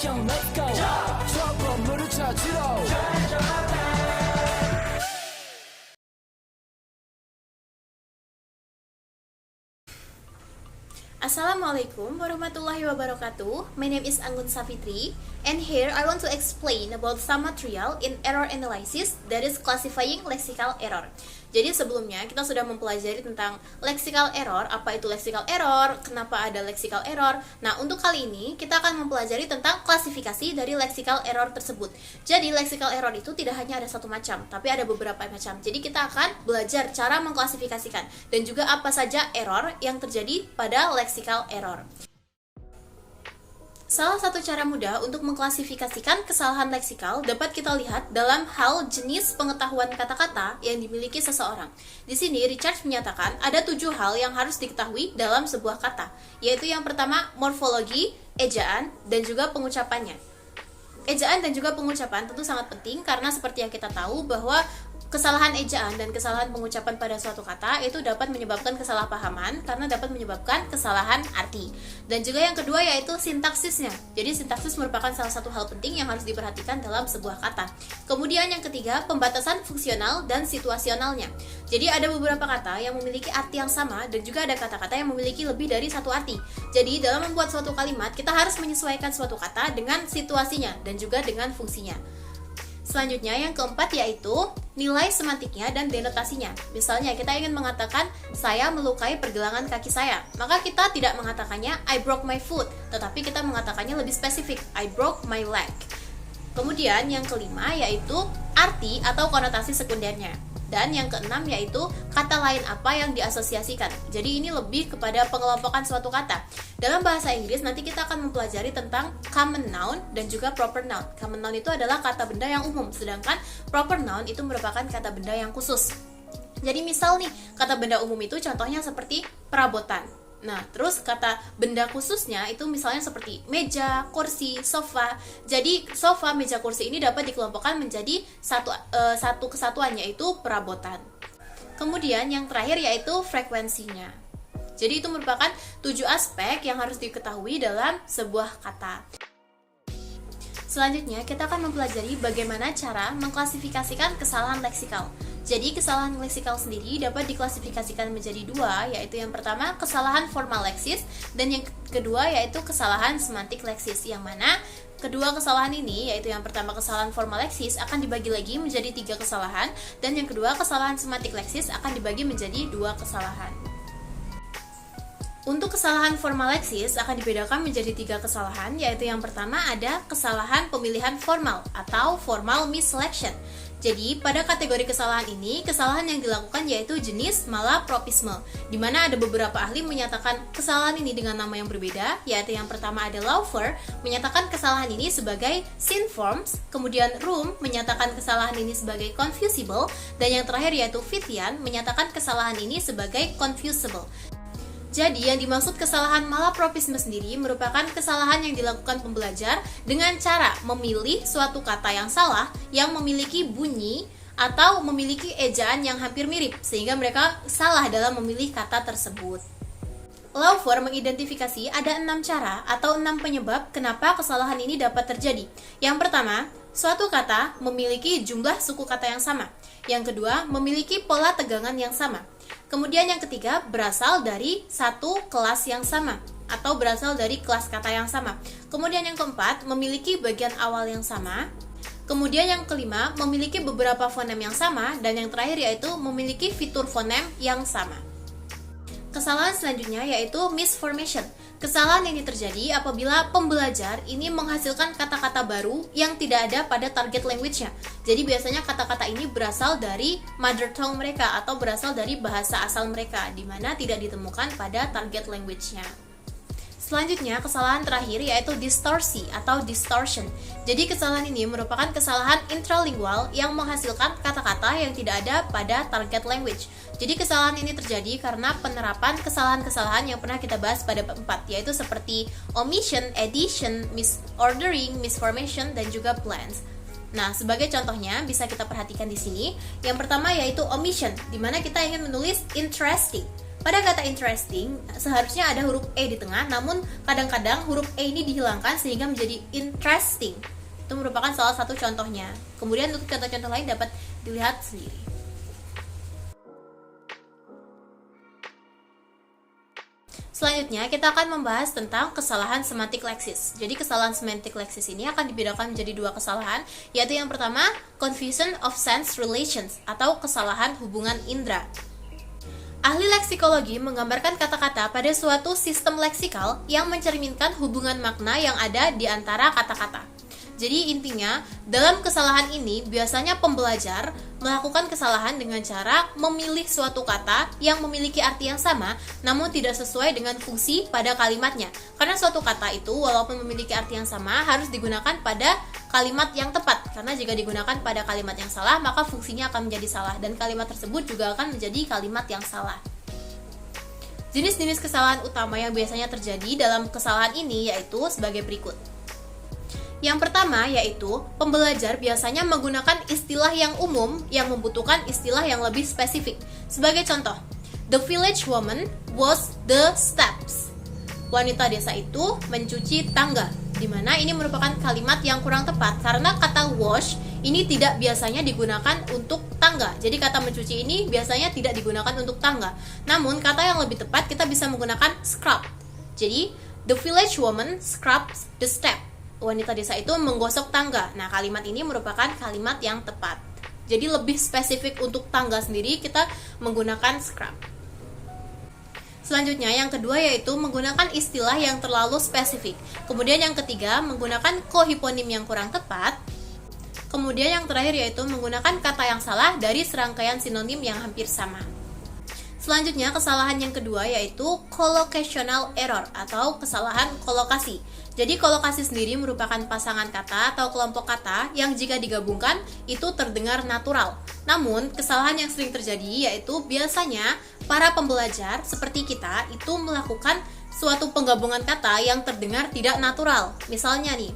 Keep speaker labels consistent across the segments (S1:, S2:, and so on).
S1: 형 let's go 저 건물을 찾으러
S2: Assalamualaikum warahmatullahi wabarakatuh. My name is Anggun Safitri, and here I want to explain about some material in error analysis, that is classifying lexical error. Jadi sebelumnya kita sudah mempelajari tentang lexical error, apa itu lexical error, kenapa ada lexical error. Nah, untuk kali ini kita akan mempelajari tentang klasifikasi dari lexical error tersebut. Jadi lexical error itu tidak hanya ada satu macam, tapi ada beberapa macam. Jadi kita akan belajar cara mengklasifikasikan dan juga apa saja error yang terjadi pada lexical error. Salah satu cara mudah untuk mengklasifikasikan kesalahan leksikal dapat kita lihat dalam hal jenis pengetahuan kata-kata yang dimiliki seseorang. Di sini Richard menyatakan ada 7 hal yang harus diketahui dalam sebuah kata, yaitu yang pertama morfologi, ejaan, dan juga pengucapannya. Ejaan dan juga pengucapan tentu sangat penting karena seperti yang kita tahu bahwa kesalahan ejaan dan kesalahan pengucapan pada suatu kata itu dapat menyebabkan kesalahpahaman karena dapat menyebabkan kesalahan arti. Dan juga yang kedua yaitu sintaksisnya. Jadi sintaksis merupakan salah satu hal penting yang harus diperhatikan dalam sebuah kata. Kemudian yang ketiga, pembatasan fungsional dan situasionalnya. Jadi ada beberapa kata yang memiliki arti yang sama dan juga ada kata-kata yang memiliki lebih dari satu arti. Jadi dalam membuat suatu kalimat kita harus menyesuaikan suatu kata dengan situasinya dan juga dengan fungsinya. Selanjutnya yang keempat yaitu nilai semantiknya dan denotasinya. Misalnya kita ingin mengatakan saya melukai pergelangan kaki saya, maka kita tidak mengatakannya I broke my foot, tetapi kita mengatakannya lebih spesifik, I broke my leg. Kemudian yang kelima yaitu arti atau konotasi sekundernya. Dan yang keenam yaitu kata lain apa yang diasosiasikan. Jadi ini lebih kepada pengelompokan suatu kata. Dalam bahasa Inggris nanti kita akan mempelajari tentang common noun dan juga proper noun. Common noun itu adalah kata benda yang umum, sedangkan proper noun itu merupakan kata benda yang khusus. Jadi misal nih, kata benda umum itu contohnya seperti perabotan. Nah, terus kata benda khususnya itu misalnya seperti meja, kursi, sofa. Jadi sofa, meja, kursi ini dapat dikelompokkan menjadi satu kesatuan yaitu perabotan. Kemudian yang terakhir yaitu frekuensinya. Jadi itu merupakan 7 aspek yang harus diketahui dalam sebuah kata. Selanjutnya kita akan mempelajari bagaimana cara mengklasifikasikan kesalahan leksikal. Jadi kesalahan leksikal sendiri dapat diklasifikasikan menjadi 2, yaitu yang pertama kesalahan formal leksis dan yang kedua yaitu kesalahan semantik leksis. Yang mana kedua kesalahan ini, yaitu yang pertama kesalahan formal leksis akan dibagi lagi menjadi 3 kesalahan dan yang kedua kesalahan semantik leksis akan dibagi menjadi 2 kesalahan. Untuk kesalahan formal leksis akan dibedakan menjadi 3 kesalahan, yaitu yang pertama ada kesalahan pemilihan formal atau formal misselection. Jadi pada kategori kesalahan ini, kesalahan yang dilakukan yaitu jenis malapropisme, di mana ada beberapa ahli menyatakan kesalahan ini dengan nama yang berbeda, yaitu yang pertama ada Laufer menyatakan kesalahan ini sebagai synforms, kemudian Room menyatakan kesalahan ini sebagai confusable, dan yang terakhir yaitu Fithian menyatakan kesalahan ini sebagai confusable. Jadi yang dimaksud kesalahan malapropisme sendiri merupakan kesalahan yang dilakukan pembelajar dengan cara memilih suatu kata yang salah yang memiliki bunyi atau memiliki ejaan yang hampir mirip sehingga mereka salah dalam memilih kata tersebut. Laufer mengidentifikasi ada 6 cara atau 6 penyebab kenapa kesalahan ini dapat terjadi. Yang pertama, suatu kata memiliki jumlah suku kata yang sama. Yang kedua, memiliki pola tegangan yang sama. Kemudian yang ketiga, berasal dari satu kelas yang sama atau berasal dari kelas kata yang sama. Kemudian yang keempat, memiliki bagian awal yang sama. Kemudian yang kelima, memiliki beberapa fonem yang sama. Dan yang terakhir yaitu memiliki fitur fonem yang sama. Kesalahan selanjutnya yaitu misformation. Kesalahan ini terjadi apabila pembelajar ini menghasilkan kata-kata baru yang tidak ada pada target language-nya. Jadi biasanya kata-kata ini berasal dari mother tongue mereka atau berasal dari bahasa asal mereka, di mana tidak ditemukan pada target language-nya. Selanjutnya, kesalahan terakhir yaitu distorsi atau distortion. Jadi kesalahan ini merupakan kesalahan intralingual yang menghasilkan kata-kata yang tidak ada pada target language. Jadi kesalahan ini terjadi karena penerapan kesalahan-kesalahan yang pernah kita bahas pada bab 4, yaitu seperti omission, addition, misordering, misformation, dan juga plans. Nah, sebagai contohnya bisa kita perhatikan di sini. Yang pertama yaitu omission, di mana kita ingin menulis interesting. Pada kata interesting, seharusnya ada huruf E di tengah, namun kadang-kadang huruf E ini dihilangkan sehingga menjadi interesting. Itu merupakan salah satu contohnya. Kemudian untuk contoh-contoh lain dapat dilihat sendiri. Selanjutnya, kita akan membahas tentang kesalahan semantik leksis. Jadi, kesalahan semantik leksis ini akan dibedakan menjadi dua kesalahan, yaitu yang pertama, confusion of sense relations, atau kesalahan hubungan indera. Ahli leksikologi menggambarkan kata-kata pada suatu sistem leksikal yang mencerminkan hubungan makna yang ada di antara kata-kata. Jadi intinya, dalam kesalahan ini biasanya pembelajar melakukan kesalahan dengan cara memilih suatu kata yang memiliki arti yang sama namun tidak sesuai dengan fungsi pada kalimatnya. Karena suatu kata itu walaupun memiliki arti yang sama harus digunakan pada kalimat yang tepat. Karena jika digunakan pada kalimat yang salah maka fungsinya akan menjadi salah dan kalimat tersebut juga akan menjadi kalimat yang salah. Jenis-jenis kesalahan utama yang biasanya terjadi dalam kesalahan ini yaitu sebagai berikut. Yang pertama yaitu pembelajar biasanya menggunakan istilah yang umum yang membutuhkan istilah yang lebih spesifik. Sebagai contoh, the village woman washed the steps. Wanita desa itu mencuci tangga, di mana ini merupakan kalimat yang kurang tepat karena kata wash ini tidak biasanya digunakan untuk tangga. Jadi kata mencuci ini biasanya tidak digunakan untuk tangga. Namun kata yang lebih tepat kita bisa menggunakan scrub. Jadi the village woman scrubs the step. Wanita desa itu menggosok tangga. Nah, kalimat ini merupakan kalimat yang tepat. Jadi lebih spesifik untuk tangga sendiri kita menggunakan scrub. Selanjutnya yang kedua yaitu menggunakan istilah yang terlalu spesifik. Kemudian yang ketiga menggunakan kohiponim yang kurang tepat. Kemudian yang terakhir yaitu menggunakan kata yang salah dari serangkaian sinonim yang hampir sama. Selanjutnya kesalahan yang kedua yaitu collocational error atau kesalahan kolokasi. Jadi kolokasi sendiri merupakan pasangan kata atau kelompok kata yang jika digabungkan itu terdengar natural. Namun kesalahan yang sering terjadi yaitu biasanya para pembelajar seperti kita itu melakukan suatu penggabungan kata yang terdengar tidak natural. Misalnya nih,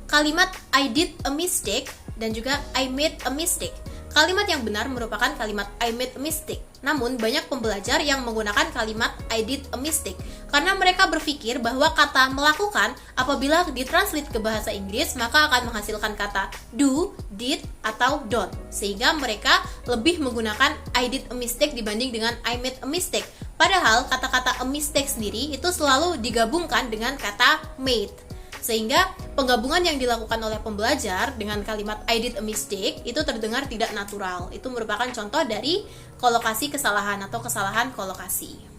S2: kalimat I did a mistake dan juga I made a mistake. Kalimat yang benar merupakan kalimat I made a mistake. Namun banyak pembelajar yang menggunakan kalimat I did a mistake karena mereka berpikir bahwa kata melakukan apabila ditranslate ke bahasa Inggris maka akan menghasilkan kata do, did, atau don't. Sehingga mereka lebih menggunakan I did a mistake dibanding dengan I made a mistake. Padahal kata-kata a mistake sendiri itu selalu digabungkan dengan kata made. Sehingga penggabungan yang dilakukan oleh pembelajar dengan kalimat I did a mistake itu terdengar tidak natural. Itu merupakan contoh dari kolokasi kesalahan atau kesalahan kolokasi.